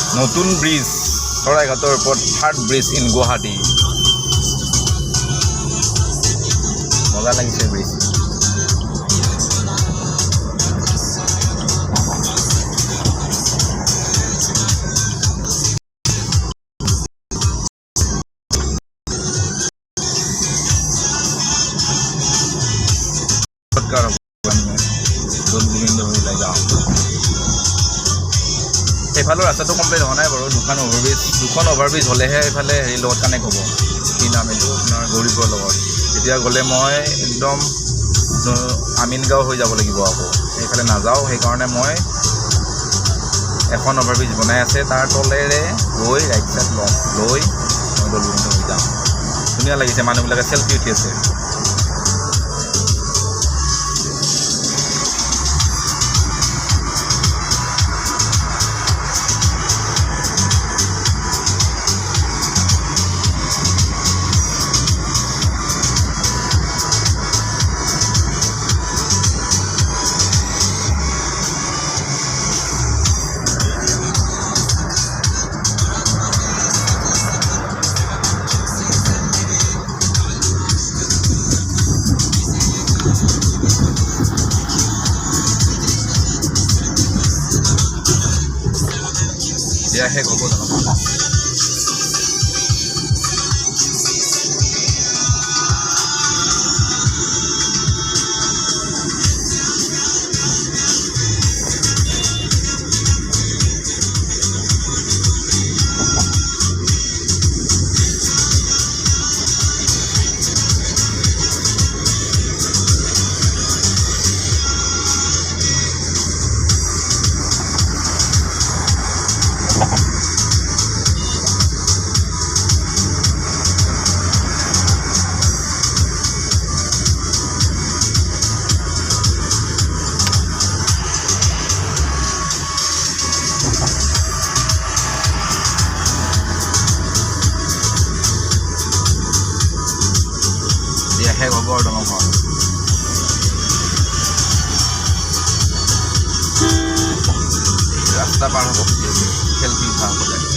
নতুন ব্ৰিজ শৰাইঘাটৰ ওপৰত থাৰ্ড ব্ৰিজ ইন গুৱাহাটী মজা লাগিছে ব্ৰিজ সেইফালৰ ৰাস্তাটো কমপ্লিট হোৱা নাই বাৰু দুখন অভাৰব্ৰিজ হ'লেহে এইফালে হেৰি লগত কানেক্ট হ'ব কি নাম এইটো আপোনাৰ গৌৰীপুৰৰ লগত এতিয়া গ'লে মই একদম আমিনগাঁও হৈ যাব লাগিব আকৌ সেইফালে নাযাওঁ সেইকাৰণে মই এখন অভাৰব্ৰিজ বনাই আছে তাৰ তলেৰে গৈ ৰাইট চাইড ল'ম লৈ মই দৌলগোবিন্দ হৈ যাম ধুনীয়া লাগিছে মানুহবিলাকে চেলফি উঠি আছে শেষ হ'ব শেষ হ'ব আৰু দলংখন ৰাস্তা পাৰ হ'ব চেলফি উঠা হ'বলৈ